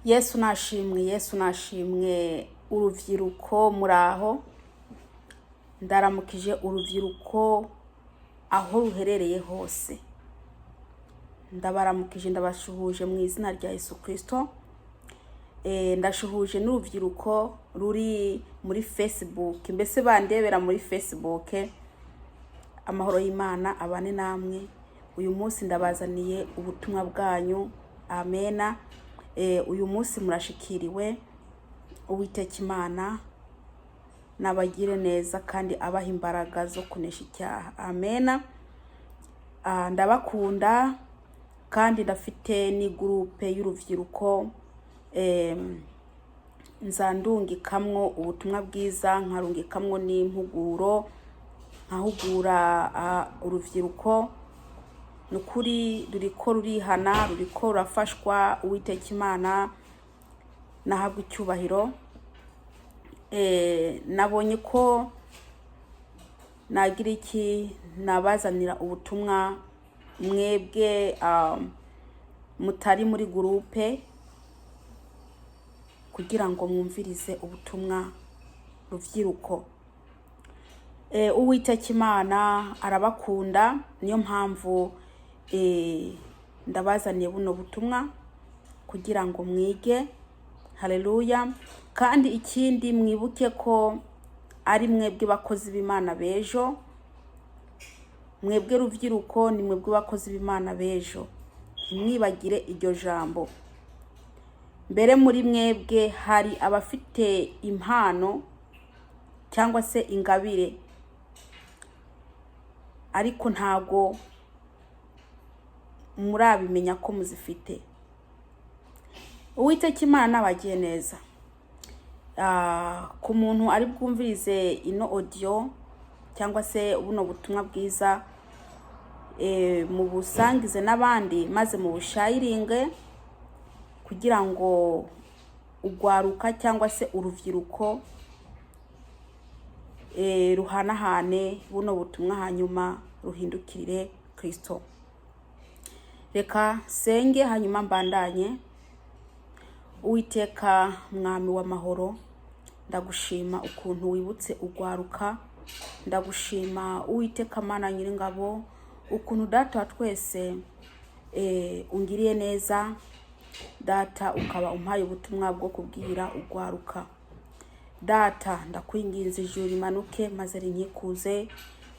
Yesu nashimwe uruvyiruko muraho ndaramukije uruvyiruko aho ruherereye hose ndabaramukije ndabashuhuje mu izina rya Yesu Kristo. Ndashuhuje n'uruvyiruko ruri muri Facebook, mbese bandebera muri Facebook. Amahoro y'Imana abane namwe. Uyu munsi ndabazaniye ubutumwa bwanyu. Amena. Uyu munsi murashikiriwe. Uwiteka Imana nabagire neza kandi abaha imbaraga zo kunesha icyaha. Amena. Ndabakunda kandi ndafite ni groupe y'uruvyiruko nzandungikamwo ubutumwa bwiza, nkarungikamwo n'impuguro, nkahugura uruvyiruko. Nukuri ruriko rurihana, ruriko rurafashwa. Uwiteka Imana nahabwa icyubahiro. Nabonye ko nagira iki nabazanira ubutumwa mwebwe mutari muri groupe, kugira ngo mwumvirize ubutumwa ruvyiruko. Uwiteka Imana arabakunda, niyo mpamvu ndabazaniye buno butumwa kugira ngo mwige. Haleluya. Kandi ikindi mwibuke ko ari mwebwe bakozi b'Imana bejo. Mwebwe ruvyiruko ni mwebwe bakozi b'Imana bejo. Ntimwibagire iryo jambo. Mbere muri mwebwe hari abafite impano cyangwa se ingabire, ariko ntago murabimenya ko muzifite. Uwiteka Imana nabagiye neza. Ku muntu ari bwumvirize ino audio cyangwa se buno butumwa bwiza, mu busangize n'abandi maze mu bushayiringe, kugira ngo ugwaruka cyangwa se uruvyiruko ruhanahane buno butumwa hanyuma ruhindukirire Kristo. Reka senge hanyuma mbandanye. Uwiteka mwami w'amahoro, ndagushima ukuntu wibutse ugwaruka. Ndagushima Uwiteka Mana Nyiringabo ukuntu data wa twese ungiriye neza. Data ukaba umpaye ubutumwa bwo kubwira ugwaruka. Data ndakwinginze ijuru rimanuke maze rinkikuze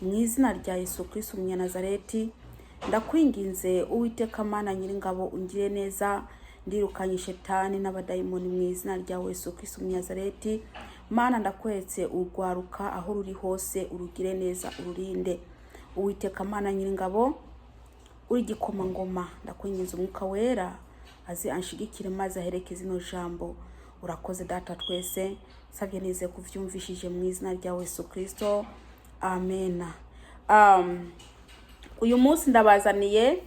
mu izina rya Yesu Kristo Umunyanazareti. Ndakwinginze Uwiteka Mana Nyiringabo ungire neza, ndirukanye shetani n'abadayimoni mu izina rya Yesu Kristo Umunyanazareti. Mana ndakwetse ugwaruka aho ruri hose, urugire neza ururinde. Uwiteka Mana Nyiringabo uri gikoma ngoma, ndakwinginze umwuka wera azi anshigikire maze aherekeze ino jambo. Urakoze data twese, sabye neze kuvyumvishije mu izina rya Yesu Kristo. Amena. Uyu munsi ndabazaniye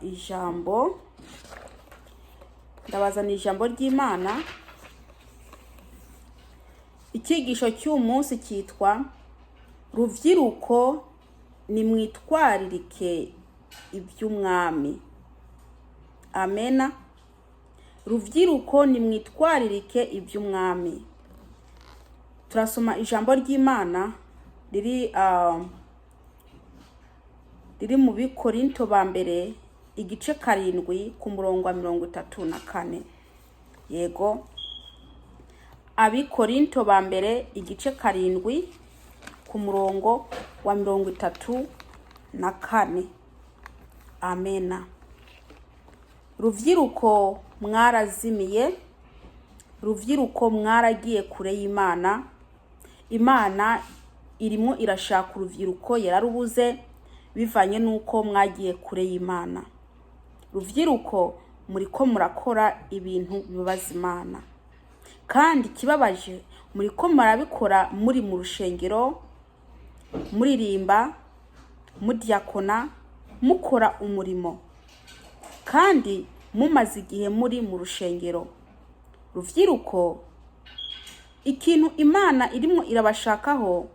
ijambo. Ndabazaniye ijambo ry'Imana. Ikigisho cy'uyu munsi cyitwa ruvyiruko nimwitwaririke iby'umwami. Amena. Ruvyiruko nimwitwaririke iby'umwami. Turasoma ijambo ry'Imana riri mu Bikorinto ba mbere igice 7 ku murongo wa 34. Yego. Abikorinto ba mbere igice 7 ku murongo wa 34. Amena. Ruvyiruko mwarazimiye, ruvyiruko mwaragiye kure y'Imana. Imana irimo irashaka uruvyiruko, yararubuze bivanye nuko mwagiye kure y'Imana. Ruvyiruko muriko murakora ibintu bibabaza Imana, kandi kibabaje muriko murabikora muri mu rushengero, muririmba, mudiakona, mukora umurimo, kandi mumaze igihe muri mu rushengero. Ruvyiruko ikintu Imana irimo irabashakaho,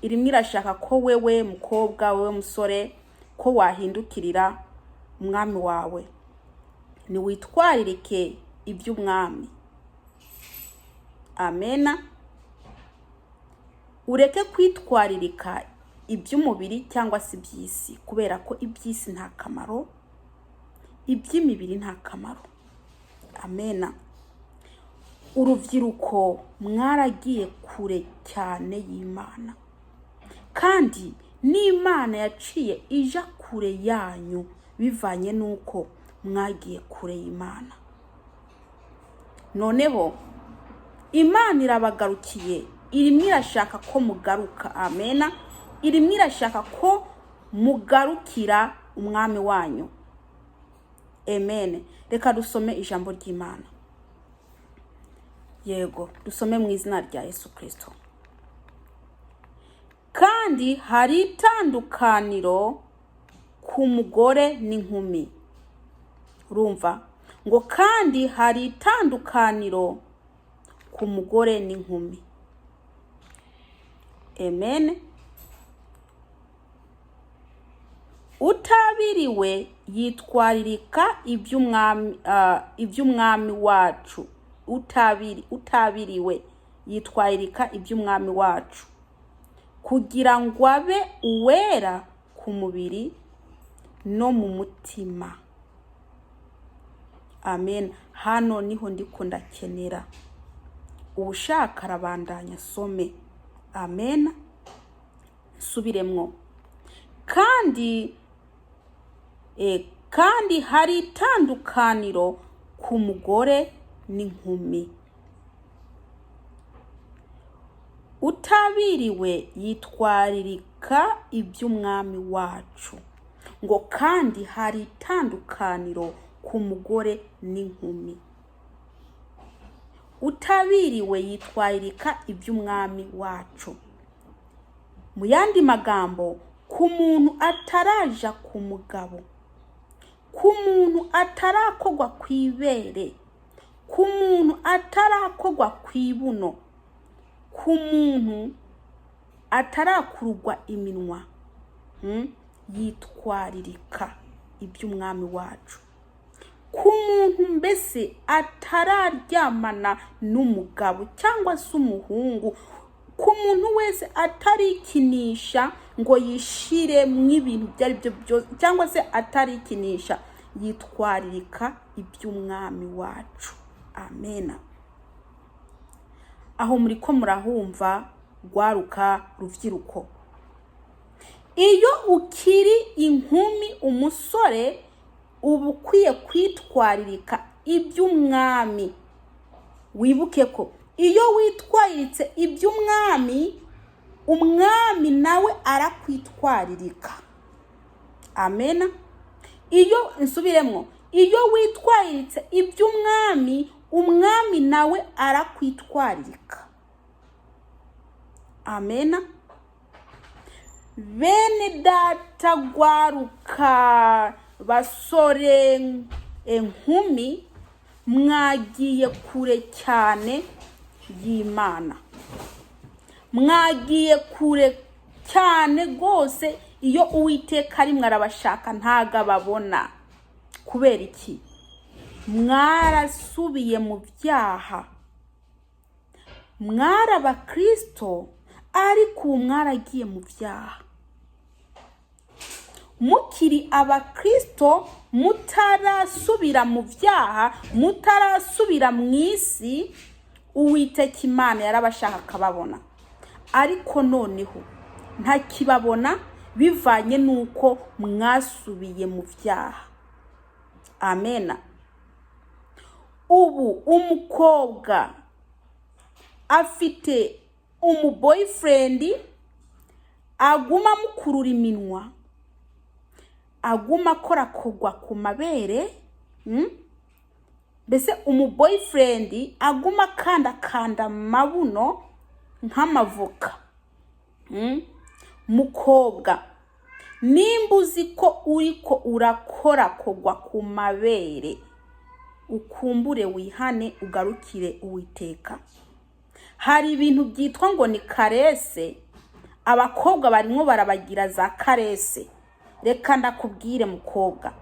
irimo irashaka ko wewe mukobwa, wewe musore, ko wahindukirira umwami wawe. ni witwaririke iby'umwami. Amena. Ureke kwitwaririka iby'umubiri cyangwa se iby'isi, kubera ko iby'isi nta kamaro, iby'imibiri nta kamaro. Amena. Urubyiruko mwaragiye kure cyane y'Imana, kandi n'Imana yaciye ija kure yanyu bivanye nuko mwagiye kure y'Imana. Noneho Imana irabagarukiye, irimo irashaka ko mugaruka. Amena. Irimo irashaka ko mugarukira umwami wanyu. Amen. Reka dusome ijambo ry'Imana. Yego, dusome mu izina rya Yesu Kristo. Kandi hari itandukaniro ku mugore n'inkumi. Urumva ngo kandi hari itandukaniro ku mugore n'inkumi. Amen. Utabiriwe yitwaririka iby'umwami wacu. Utabiriwe yitwaririka iby'umwami wacu, kugira ngo abe uwera ku mubiri no mu mutima. Amen. Hano niho ndikunda kenera. Ubushaka arabandanya some. Amen. Subiremwo. Kandi hari itandukaniro ku mugore n'inkumi. Utabiriwe yitwaririka iby'umwami wacu. Ngo kandi hari itandukaniro ku mugore n'inkumi. Utabiriwe yitwaririka iby'umwami wacu. Mu yandi magambo, ku muntu ataraja ku mugabo, ku muntu atarakogwa kwibere, ku muntu atarakogwa kwibuno, ku muntu atarakurugwa iminwa, yitwaririka iby'umwami wacu. Ku muntu mbese atararyamana n'umugabo cyangwa se umuhungu, ku muntu wese atarikinisha ngo yishire mw'ibintu byari byo byose, cyangwa se atarikinisha, yitwaririka iby'umwami wacu. Amena. Aho muri ko murahumva rwaruka ruvyiruko. Iyo ukiri inkumi, umusore, uba ukwiye kwitwaririka iby'umwami. Wibuke ko iyo witwariritse iby'umwami, umwami nawe arakwitwaririka. Amena. Iyo nsubiremwo, iyo witwariritse iby'umwami, umwami nawe arakwitwaririka. Amena. Bene data gwaruka, basore, inkumi, mwagiye kure cyane y'Imana. Mwagiye kure cyane rwose. Iyo Uwiteka ari mwarabashaka ntaga babona. Kubera iki? Mwarasubiye mu byaha. Abakristo ariko mwaragiye mu byaha. Mukiri Abakristo, mutarasubira mu byaha, mutarasubira mu isi, Uwiteka Imana yarabashaka akababona. Ariko noneho ntakibabona bivanye nuko mwasubiye mu byaha. Amena. Ubu umukobwa afite boyfriend, aguma mukurura iminwa, aguma kogwa ku mabere, mbese boyfriend aguma kanda mabuno nk'amavoka. Mukobwa, nimba uzi ko uriko urakora kogwa ku mabere, ukumbure wihane, ugarukire Uwiteka. Hari ibintu byitwa ngo ni karese. Abakobwa barimo barabagira za karese. Reka ndakubwire mukobwa,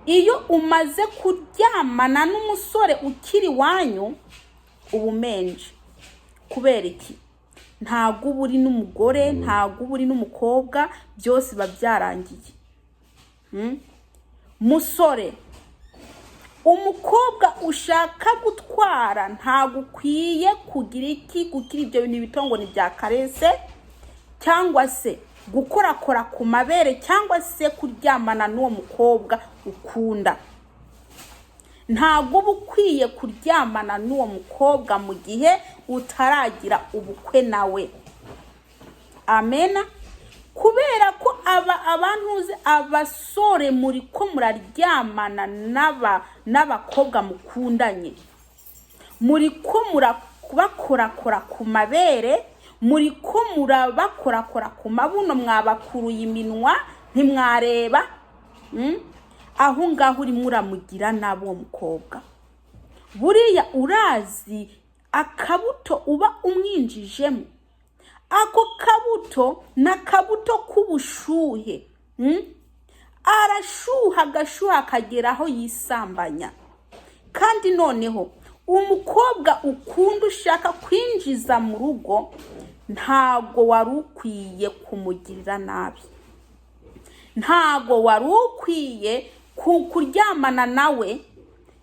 iyo umaze kuryamana n'umusore ukiri wanyu ubumenje. Kubera iki? Ntago uba uri n'umugore, ntago uba uri n'umukobwa, byose babyarangiye. Musore, umukobwa ushaka gutwara ntago ukwiye kugira iki, kugira ibyo bintu bitongo ni bya karese, cyangwa se gukorakora ku mabere, cyangwa se kuryamana n'uwo mukobwa ukunda. Ntago uba ukwiye kuryamana n'uwo mukobwa mu gihe utaragira ubukwe nawe. Amena. Kubera ko abantuze abasore muri ko muraryamana n'abakobwa mukundanye, muri ko murabakorakora ku mabere, muri ko murabakorakora ku mabuno, mwabakuruye iminwa ntimwareba, aho ngaho uri muramugira nabo mukobwa. Buriya urazi akabuto uba umwinjijemo, ako kabuto na kabuto kubushuhe, arashuha gashuha akagera aho yisambanya. Kandi noneho umukobwa ukunda ushaka kwinjiza mu rugo, ntago wari ukwiye kumugirira nabi, ntago wari ukwiye kuryamana nawe,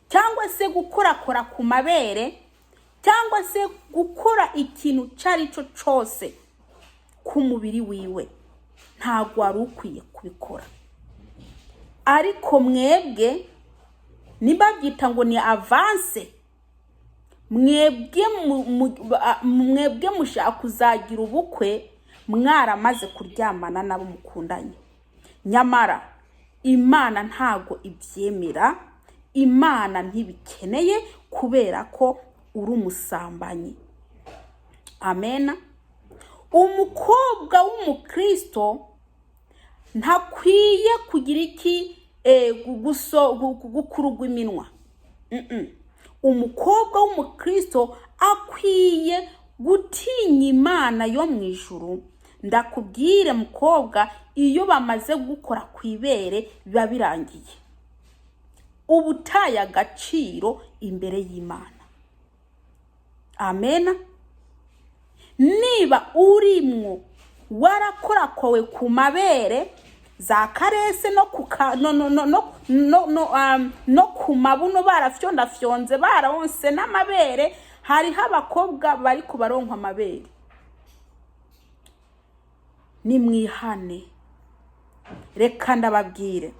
cyangwa se gukorakora ku mabere, cyangwa se gukora ikintu cyari cyo cyose ku mubiri wiwe. Ntago wari ukwiye kubikora. Ariko mwebwe niba byita ngo ni avance, mwebwe mushaka kuzagira ubukwe mwaramaze kuryamana nabo mukundanye. Nyamara Imana ntago ibyemera, Imana ntibikeneye, kubera ko uri umusambanyi. Amena. Umukobwa w'umukristo ntakwiye kugira iki, gukurugwa iminwa. Umukobwa w'umukristo akwiye gutinya Imana yo mu ijuru. Ndakubwire mukobwa, iyo bamaze gukora ku ibere biba birangiye, ubutaye agaciro imbere y'Imana. Amena. Niba urimwo warakorakowe ku mabere, za karese no ku mabuno barafyondafyonze, baronse n'amabere, hariho abakobwa bari kubaronka amabere, nimwihane. Reka ndababwire,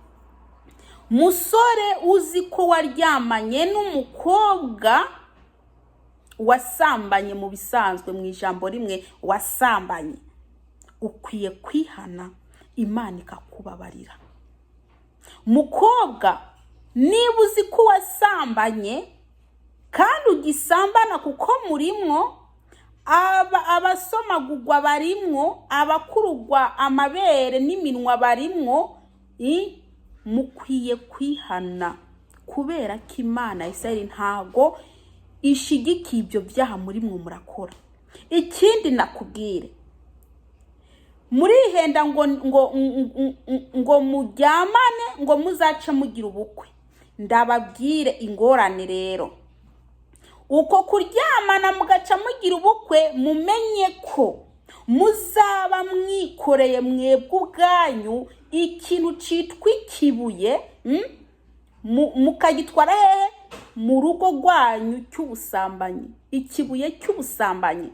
musore uzi ko waryamanye n'umukobwa wasambanye, mu bisanzwe mu ijambo rimwe wasambanye, ukwiye kwihana, Imana ikakubabarira. Mukobwa, niba uzi ko wasambanye kandi ugisambana, kuko murimwo abasomagurwa barimwo, abakurugwa amabere n'iminwa barimwo, mukwiye kwihana, kubera ko Imana Isirayeli ntago ishigikiye ibyo byaha murimwo murakora. Ikindi nakubwire, murihenda ngo muryamane ngo muzace mugira ubukwe. Ndababwire ingorane rero, uko kuryamana mugaca mugira ubukwe, mumenye ko muzaba mwikoreye mwebwe ubwanyu ikintu citwa ikibuye, mukagitwara hehe? Mu rugo rwanyu cy'ubusambanyi, ikibuye cy'ubusambanyi.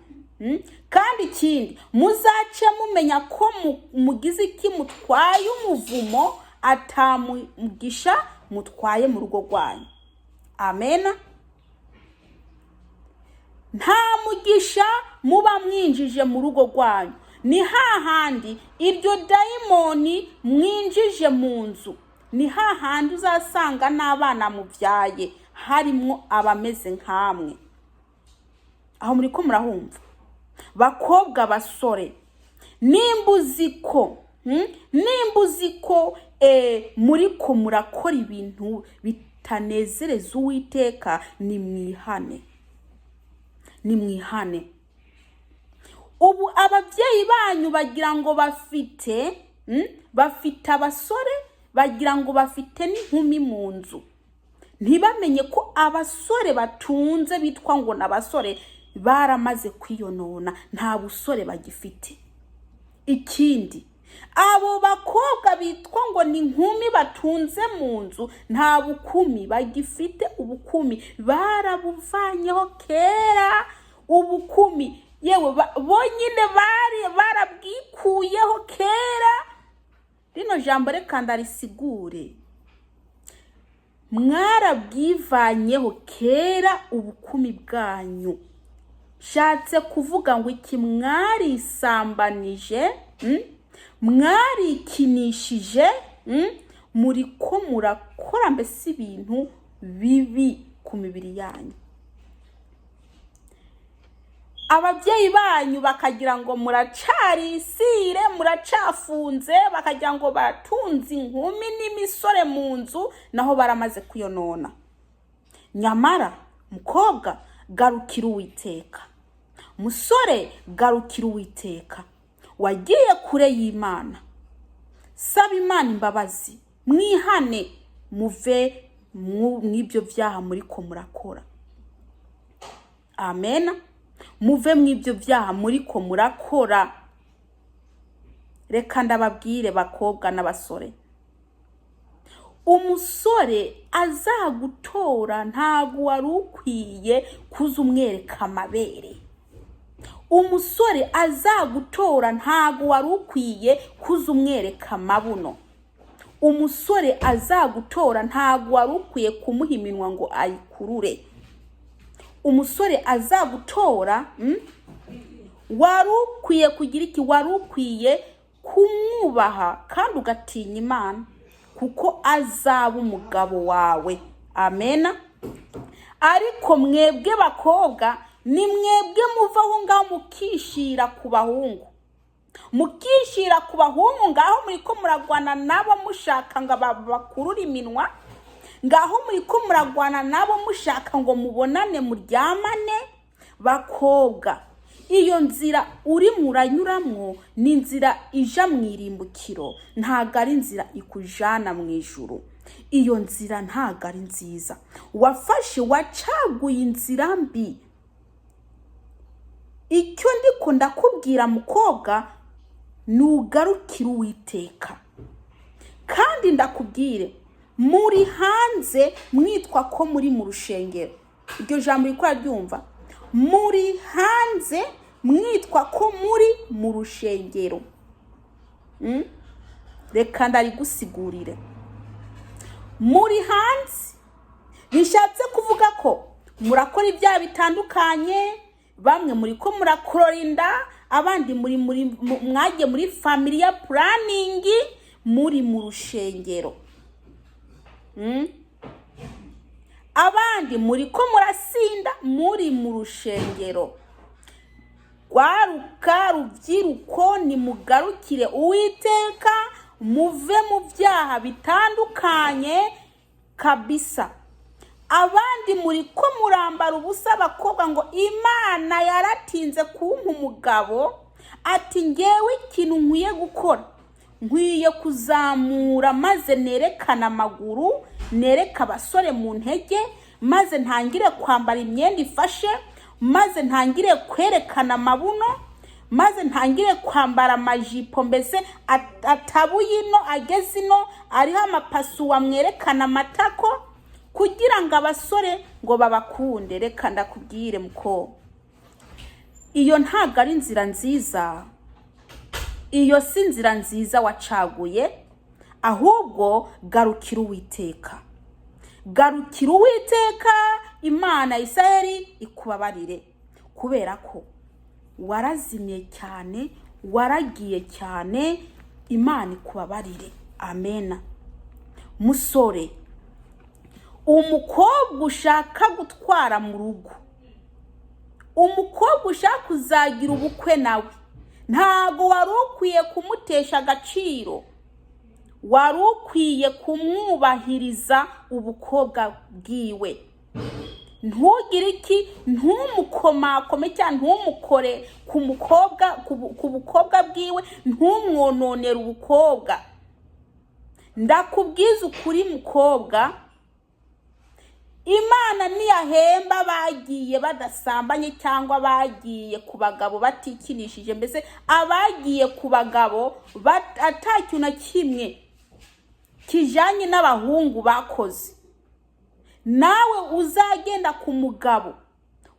Kandi ikindi, muzace mumenya ko mugize iki, mutwaye umuvumo, atamugisha mutwaye mu rugo rwanyu. Amena. Nta mugisha muba mwinjije mu rugo rwanyu. Ni hahandi iryo dayimoni mwinjije mu nzu, ni hahandi uzasanga n'abana mubyaye harimo abameze nkamwe. Aho muri ko murahumva? Bakobwa, basore, nimba uzi ko muri ko murakora ibintu bitanezereza Uwiteka, nimwihane. Ubu ababyeyi banyu bagira ngo bafite abasore, bagira ngo bafite n'inkumi mu nzu, ntibamenye ko abasore batunze bitwa ngo n'abasore baramaze kwiyonona, nta busore bagifite. Ikindi, abo bakobwa bitwa ngo ni inkumi batunze mu nzu nta bukumi bagifite, ubukumi barabuvanyeho kera. Ubukumi yewe bonyine barabwikuyeho kera. Rino jambo reka ndarisigure, mwarabwivanyeho kera ubukumi bwanyu. Shatse kuvuga ngo iki? Mwarisambanije, mwarikinishije, muriko murakora mbese ibintu bibi ku mibiri yanyu. Ababyeyi banyu bakagira ngo muracarisire, muracafunze, bakagira ngo batunze inkumi n'imisore mu nzu, naho baramaze kwiyonona. Nyamara mukobwa, garukira Uwiteka. Musore, garukira Uwiteka. Wagiye kure y'Imana, saba Imana imbabazi, mwihane, muve mw'ibyo byaha muriko murakora. Amen. Muve mw'ibyo byaha muriko murakora. Reka ndababwire bakobwa n'abasore, umusore azagutora ntago wari ukwiye kuza umwereka amabere. Umusore azagutora ntago wari ukwiye kuza umwereka amabuno. Umusore azagutora ntago wari ukwiye kumuha iminwa ngo ayikurure. Umusore azagutora wari ukwiye kugira iki? Wari ukwiye kumwubaha kandi ugatinya Imana, kuko azaba umugabo wawe. Amen. Ariko mwebwe bakobwa, ni mwebwe muvaho ngaho mukishira ku bahungu. Mukishira ku bahungu ngaho muriko muragwana nabo mushaka ngo bakurure iminwa. Ngaho muriko muragwana nabo mushaka ngo mubonane muryamane. Bakobwa, iyo nzira uri muranyuramwo ni inzira ija mwirimbukiro, ntago ari inzira ikujana mu ijuru. Iyo nzira ntago ari nziza. Wacaguye inzira mbi. Icyo ndiko ndakubwira mukobwa, nugarukira Uwiteka. Kandi ndakubwire, muri hanze mwitwa ko muri mu rushengero. Iryo jambo rikora ryumva, muri hanze mwitwa ko muri mu rushengero. Reka ndarigusigurire. Muri hanze bishatse kuvuga ko murakora ibyaha bitandukanye. Bamwe muri ko murakorora inda, abandi mwagiye muri familia planning, muri mu rushengero. Abandi muri ko murasinda, muri mu rushengero. Gwaruka rubyiruko, ni mugarukire Uwiteka, muve mu byaha bitandukanye kabisa. Abandi muri ko murambara ubusa bakobwa ngo Imana yaratinze kumpa umugabo, ati ngewe ikintu nkwiye gukora, nkwiye kuzamura maze nerekana amaguru, nereka abasore mu ntege, maze ntangire kwambara imyenda ifashe, maze ntangire kwerekana amabuno, maze ntangire kwambara amajipo mbese atabuye ino ageze ino, ariho amapasu wamwerekana amatako, kugira ngo abasore ngo babakunde. Reka ndakubwire muko, iyo ntago ari inzira nziza. Iyo si inzira nziza wacaguye. Ahubwo garukira Uwiteka. Garukira Uwiteka, Imana Isirayeli ikubabarire, kubera ko warazimye cyane, waragiye cyane. Imana ikubabarire. Amen. Musore, umukobwa ushaka gutwara mu rugo, umukobwa ushaka kuzagira ubukwe nawe, ntago wari ukwiye kumutesha agaciro. Wari ukwiye kumwubahiriza ubukobwa bwiwe. Ntugire iki? Ntumukomakome cyangwa ntumukore ku bukobwa bwiwe, ntumwononera ubukobwa. ndakubwiza ukuri mukobwa, Imana niyahemba bagiye badasambanye cyangwa bagiye ku bagabo batikinishije, mbese abagiye ku bagabo atakintu na kimwe kijanye n'abahungu bakoze, nawe uzagenda ku mugabo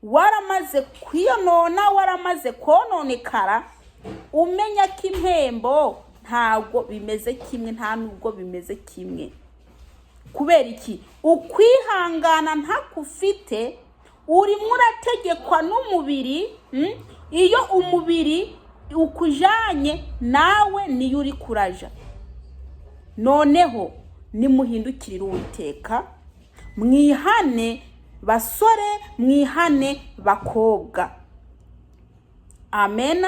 waramaze kwiyonona, waramaze kononekara, umenya ko impembo ntabwo bimeze kimwe, nta nubwo bimeze kimwe. Kubera iki? Ukwihangana ntakufite, urimo urategekwa n'umubiri. Iyo umubiri ukujanye nawe niyo uri kuraja. Noneho nimuhindukirira Uwiteka, mwihane basore, mwihane bakobwa. Amen.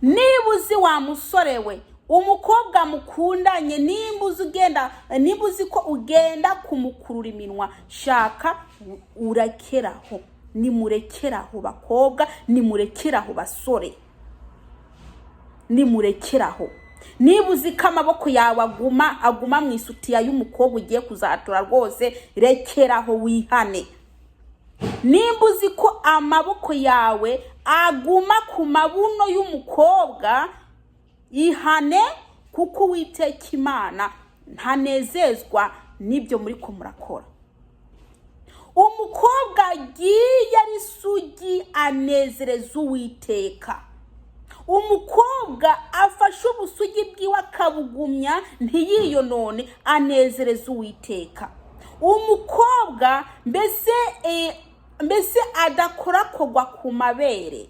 Nibuzi wa musore we, umukobwa mukundanye, nibuzi ko ugenda kumukurura iminwa, shaka urakeraho. Nimurekeraho bakobwa, nimurekeraho basore, nimurekeraho. Nibuzi ko amaboko yawe aguma mu isutiya y'umukobwa ugiye kuzatura rwose, rekeraho wihane. Nibuzi ko amaboko yawe aguma ku mabuno y'umukobwa, ihane, kuko Uwiteka Imana ntanezezwa n'ibyo muri ko murakora. Umukobwa agiye ari sugi anezereza Uwiteka. Umukobwa afashe ubusugi bwiwe akabugumya ntiyiyonone, anezereza Uwiteka. Umukobwa mbese adakorakogwa ku mabere.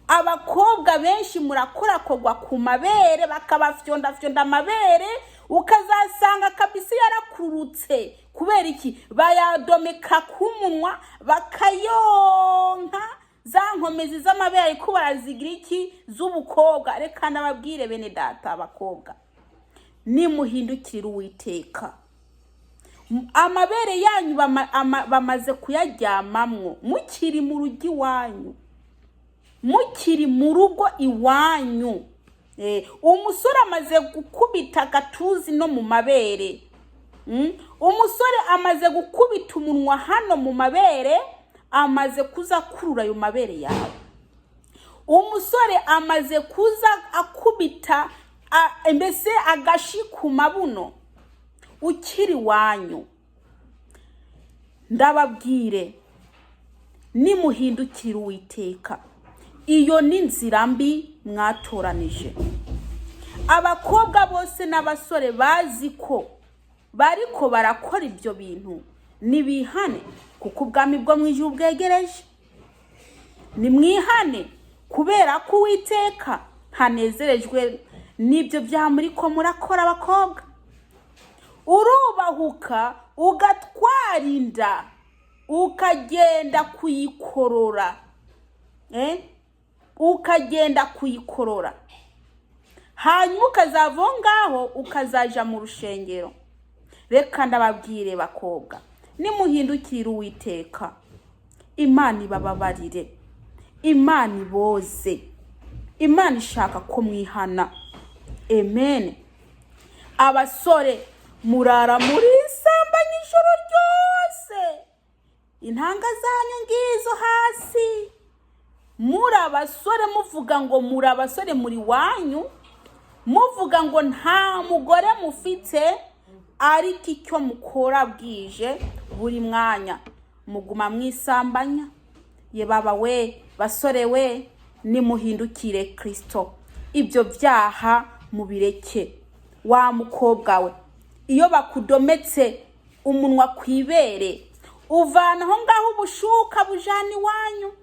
Abakobwa benshi murakorakogwa ku mabere, bakabafyondafyonda amabere, ukazasanga kabisa yarakurutse. Kubera iki? Bayadomeka ku munwa bakayonka za nkomezi z'amabere ko barazigira iki z'ubukobwa. Reka nababwire bene data abakobwa, nimuhindukirira Uwiteka. Amabere yanyu bamaze kuyaryamamwo mukiri mu rugi wanyu, mukiri mu rugo iwanyu. Umusore amaze gukubita agatuzi no mu mabere. Umusore amaze gukubita umunwa hano mu mabere, amaze kuza kurura ayo mabere yawe. Umusore amaze kuza akubita mbese agashi ku mabuno ukiri wanyu. Ndababwire, nimuhindukirira Uwiteka. Iyo ni inzira mbi mwatoranije. Abakobwa bose n'abasore bazi ko bariko barakora ibyo bintu, nibihane kuko ubwami bwo mu ijuru bwegereje. Nimwihane kubera ko Uwiteka hanezerejwe n'ibyo bya muri ko murakora abakobwa. Urubahuka ugatwara inda ukagenda kuyikorora, ukagenda kuyikorora, hanyuma ukazava ngaho ukazaja mu rushengero. Reka ndababwire bakobwa, nimuhindukirira Uwiteka. Imana ibababarire, Imana iboze, Imana ishaka ko mwihana. Amen. Abasore murara muri sambanya ijoro ryose, intanga zanyu ngizo hasi. Muri abasore muvuga ngo muri abasore muri wanyu, muvuga ngo nta mugore mufite, ariko icyo mukora bwije buri mwanya muguma mwisambanya. Ye baba we, basore we, nimuhindukire Kristo. Ibyo byaha mubireke. Wa mukobwa we, iyo bakudometse umunwa kwibere, uvanaho ngaho ubushuka bujana iwanyu,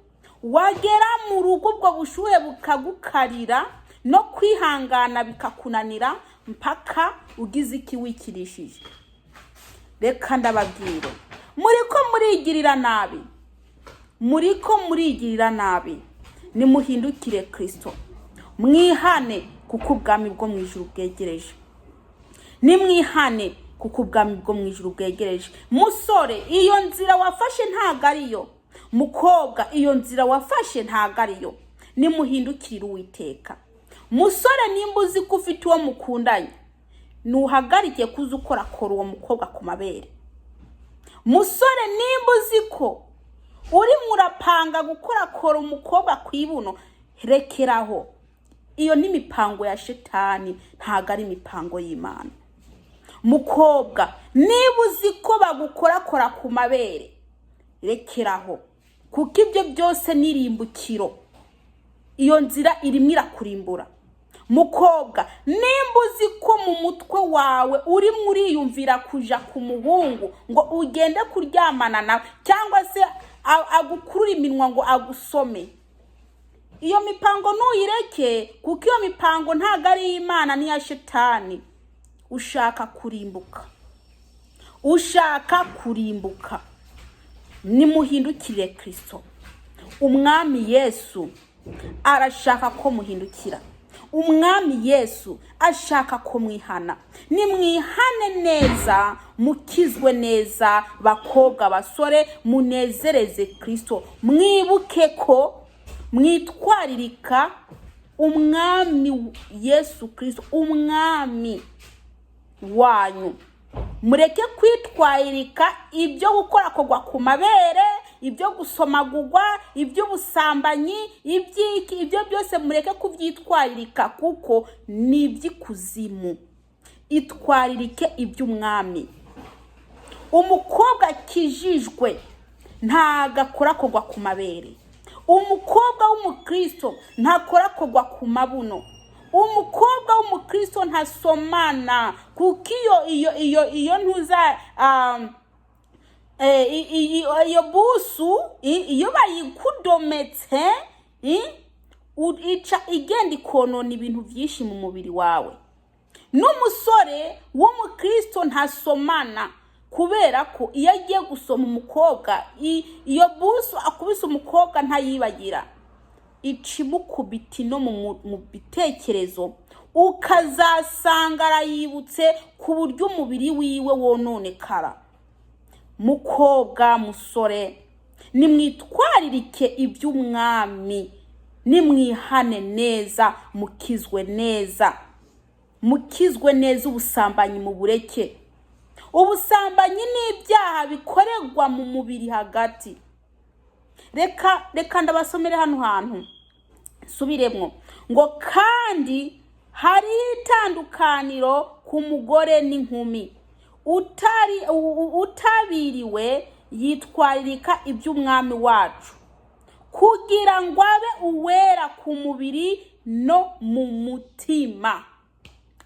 wagera mu rugo ubwo bushuhe bukagukarira no kwihangana bikakunanira mpaka ugize iki wikirishije. Reka ndababwire, muriko murigirira nabi, muriko murigirira nabi. Nimuhindukire Kristo, mwihane kuko ubwami bwo mu ijuru bwegereje. Nimwihane kuko ubwami bwo mu ijuru bwegereje. Musore, iyo nzira wafashe ntago ariyo. Mukobwa, iyo nzira wafashe ntago ariyo. Nimuhindukirira Uwiteka. musore nimba uzi ko ufite uwo mukundanye nuhagarike kuza ukora uwo mukobwa ku mabere. Musore nimba uzi ko uri murapanga gukora umukobwa kwibuno, rekeraho. Iyo ni imipango ya shetani, ntago ari imipango y'Imana. Mukobwa niba uzi ko bagukora ku mabere, rekeraho, kuko ibyo byose nirimbukiro. Iyo nzira irimo irakurimbura. Mukobwa nimba uzi ko mu mutwe wawe uri muriyumvira kuja ku muhungu ngo ugende kuryamana nawe, cyangwa se agukurura iminwa ngo agusome, iyo mipango ntuyireke, kuko iyo mipango ntago ari Imana, ni ya shetani. Ushaka kurimbuka, nimuhindukire Kristo. Umwami Yesu arashaka ko muhindukira. Umwami Yesu ashaka ko mwihana. Nimwihane neza, mukizwe neza, bakobwa basore, munezereze Kristo. Mwibuke ko mwitwaririka umwami Yesu Kristo, umwami wanyu. Mureke kwitwaririka ibyo gukora ku mabere, ibyo gusomagurwa, ibyo busambanyi, ibyo byose mureke kubyitwaririka, kuko ni iby'ikuzimu. Itwaririke iby'umwami. Umukobwa kijijwe ntagakora ku mabere. Umukobwa w'umukristo ntakora ku mabuno. Umukobwa w'umukristo ntasomana, kuko iyo ntuza iyo busu iyo bayikudometse ica igenda ikonona ibintu byinshi mu mubiri wawe. N'umusore w'umukristo ntasomana, kubera ko iyo agiye gusoma umukobwa, iyo busu akubise umukobwa ntayibagira, icimukubiti no mu bitekerezo, ukazasanga arayibutse ku buryo umubiri wiwe wononekara. Mukobwa musore, nimwitwaririke iby'umwami, nimwihane neza, mukizwe neza. Ubusambanyi mu bureke. Ubusambanyi n'ibyaha bikorerwa mu mubiri hagati. Reka ndabasomere hano hantu, subiremwo ngo, kandi hari itandukaniro ku mugore n'inkumi, utabiriwe yitwaririka iby'umwami wacu, kugira ngo abe uwera ku mubiri no mu mutima.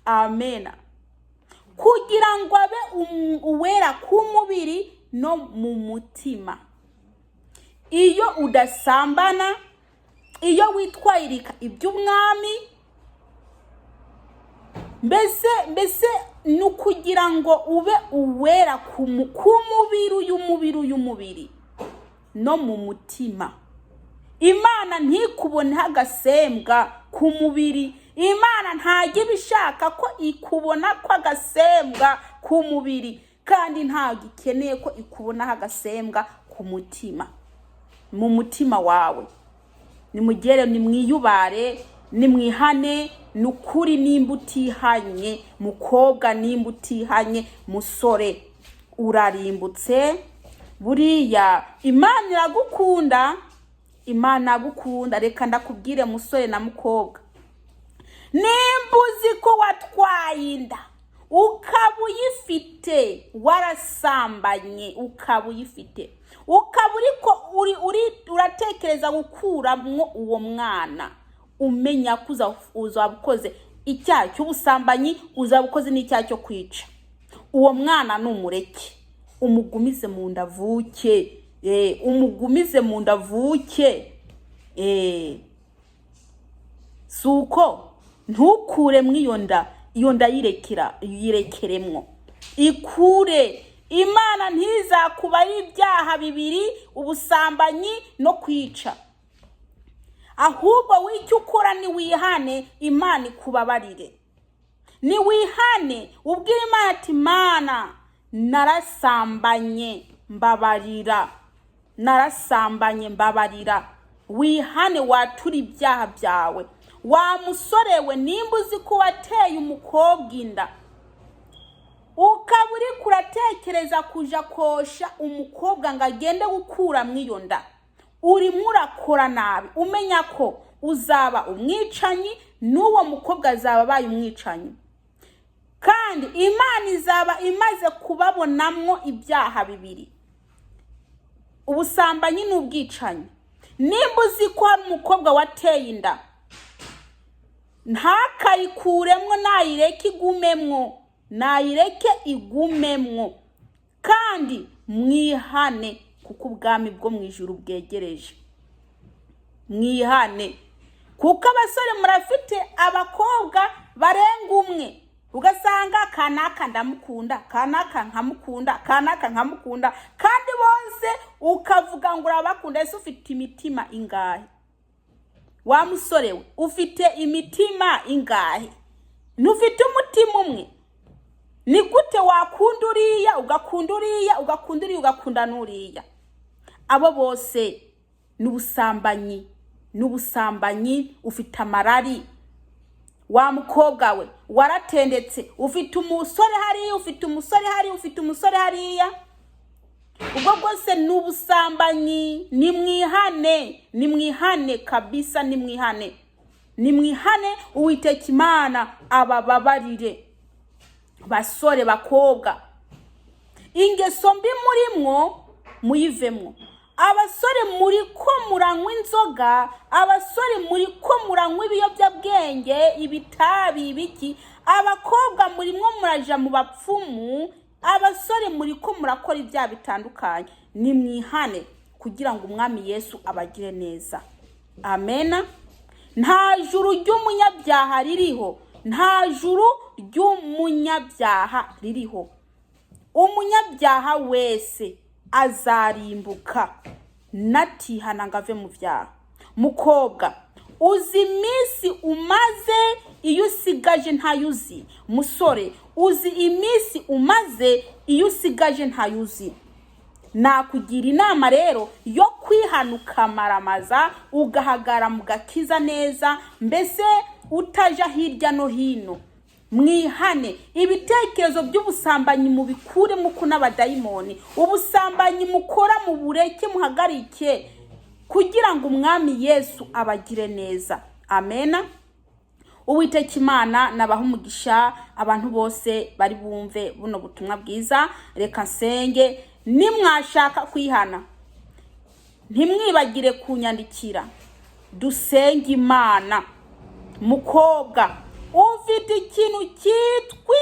Amen. Kugira ngo abe uwera ku mubiri no mu mutima. Iyo udasambana, iyo witwaririka iby'umwami, mbese nukugira ngo ube uwera ku mubiri no mu mutima. Imana ntikubone agasembwa ku mubiri. Imana ntajya ibishaka ko ikubona ko agasembwa ku mubiri, kandi ntabwo ikeneye ko ikubona agasembwa ku mutima. Mu mutima wawe nimugere, nimwiyubare, nimwihane. Nukuri nimba utihanye, mukobwa nimba utihanye, musore urarimbutse. Buriya Imana iragukunda, Imana agukunda. Reka ndakubwire musore na mukobwa, nimba uzi ko watwaye inda ukaba uyifite, warasambanye ukaba uyifite, ukaba uratekereza gukuramwo uwo mwana, umenya ko uzabukoze icyaha cy'ubusambanyi, uzabukoze n'icyaha cyo kwica. Uwo mwana numureke, umugumize mu ndavuke, umugumize mu ndavuke. Suko ntukure mwiyonda, iyo nda yirekeremwo, ikure. Imana ntizakubara ibyaha bibiri, ubusambanyi no kwica. Ahubwo wicyo ukora ni wihane, Imana ikubabarire. Ni wihane, ubwire Imana ati, Mana narasambanye mbabarira, narasambanye mbabarira. Wihane, watura ibyaha byawe, wa musore we, nimba uzi ko wateye umukobwa inda ukaba uri kuratekereza kuja kosha umukobwa ngo agende gukura mw'iyo nda, urimo urakora nabi. Umenya ko uzaba umwicanyi, n'uwo mukobwa azaba abaye umwicanyi, kandi Imana izaba imaze kubabonamwo ibyaha bibiri: ubusambanyi n'ubwicanyi. Nimba uzi ko hari umukobwa wateye inda, ntakayikuremwo, nayireke igumemwo, kandi mwihane kuko ubwami bwo mu ijuru bwegereje. Mwihane kuko abasore murafite abakobwa barenga umwe, ugasanga kanaka ndamukunda, kanaka nkamukunda, kanaka nkamukunda, kandi bose ukavuga ngo urabakunda. Ese ufite imitima ingahe? Wa musore we, ufite imitima ingahe? Ntufite umutima umwe. Ni gute wakunda uriya, ugakunda uriya, ugakunda uriya, ugakunda n'uriya? Abo bose n'ubusambanyi, ufite amarari. Wa mukobwa we, waratendetse, ufite umusore hariya, ufite umusore hariya, ufite umusore hariya. Ubwo bwose n'ubusambanyi. Nimwihane kabisa, nimwihane. Uwiteka Imana abababarire. Basore, bakobwa, ingeso mbi murimwo muyivemwo. Abasore muri ko muranywa inzoga, abasore muri ko muranywa ibiyobyabwenge, ibitabi, ibiki. Abakobwa murimwo muraja mu bapfumu, abasore muri ko murakora ibyaha bitandukanye. Nimwihane kugira ngo umwami Yesu abagire neza. Amena. Nta juru ry'umunyabyaha ririho, nta juru ry'umunyabyaha ririho. Umunyabyaha wese azarimbuka natihana ngo ave mu byaha. Mukobwa, uzi iminsi umaze iyo usigaje ntayuzi. Musore, uzi iminsi umaze iyo usigaje ntayuzi. Nakugira inama rero yo kwihanuka maramaza, ugahagara mu gakiza neza, mbese utaja hirya no hino. Mwihane. Ibitekerezo by'ubusambanyi mubikure muko n'abadayimoni. Ubusambanyi mukora mu bureke, muhagarike kugira ngo umwami Yesu abagire neza. Amena. Uwiteka Imana nabaha umugisha abantu bose bari bumve buno butumwa bwiza. Reka nsenge. Nimwashaka kwihana, ntimwibagire kunyandikira, dusenge Imana. Mukobwa, ufite ikintu cyitwa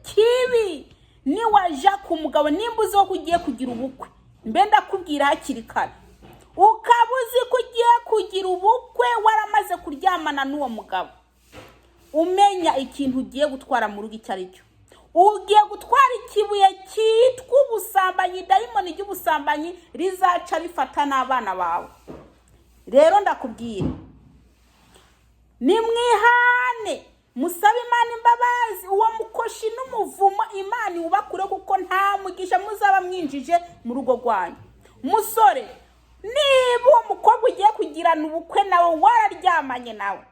kibi, niwaja ku mugabo, nimba uzi ko ugiye kugira ubukwe, mbe ndakubwira hakiri kare, ukaba uzi ko ugiye kugira ubukwe waramaze kuryamana n'uwo mugabo, umenya ikintu ugiye gutwara mu rugo icyo ari cyo. Ugiye gutwara ikibuye cyitwa ubusambanyi, dayimoni ry'ubusambanyi rizaca rifata n'abana bawe. Rero ndakubwira, nimwihane, musabe Imana imbabazi. Uwo mukoshi n'umuvumo Imana ubakure, kuko nta mugisha muzaba mwinjije mu rugo rwanyu. Musore, niba uwo mukobwa ugiye kugirana ubukwe nawe wararyamanye nawe,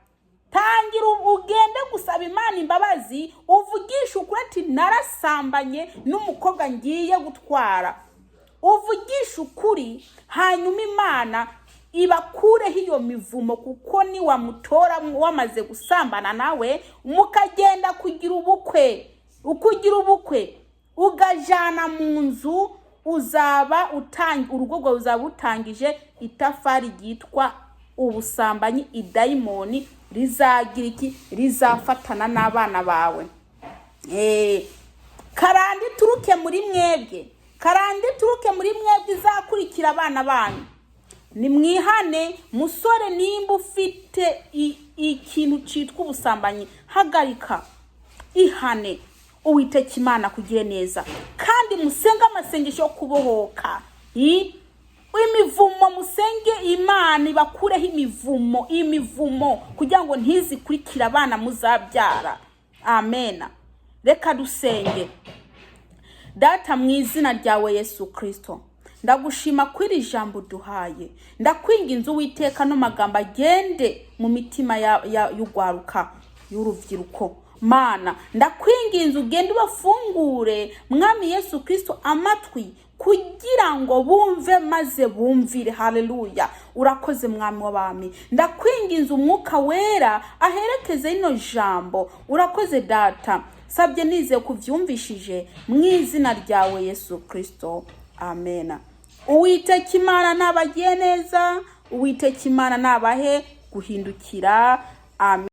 tangira ugende gusaba Imana imbabazi, uvugisha ukuri ati narasambanye n'umukobwa ngiye gutwara. Uvugisha ukuri, hanyuma Imana ibakureho iyo mivumo, kuko ni wamutora wamaze gusambana nawe, mukagenda kugira ubukwe. Ukugira ubukwe ugajana mu nzu, uzaba urugo rwawe uzaba utangije itafari ryitwa ubusambanyi. Idayimoni rizagira iki? Rizafatana n'abana bawe. Karandi turuke muri mwebwe, izakurikira abana banyu. Nimwihane. Musore, nimba ufite ikintu cyitwa ubusambanyi, hagarika, ihane. Uwiteka Imana kugire neza, kandi musenge amasengesho yo kubohoka. Imivumo musenge Imana ibakureho imivumo kugira ngo ntizikurikire abana muzabyara. Amena. Reka dusenge. Data, mu izina ryawe Yesu Kristo, ndagushima kwiri jambo duhaye. Ndakwinginze Uwiteka no magambo agende mu mitima y'ugwaruka y'uruvyiruko. Mana, ndakwinginze ugende ubafungure Mwami Yesu Kristo amatwi kugira ngo bumve maze bumvire. Haleluya. Urakoze Mwami w'abami. Ndakwinginze Umwuka Wera aherekeze ino jambo. Urakoze Data. Sabye nize kuvyumvishije mu izina ryawe Yesu Kristo. Amen. Uwiteka Imana nabagiye neza. Uwiteka Imana nabahe guhindukira. Amen.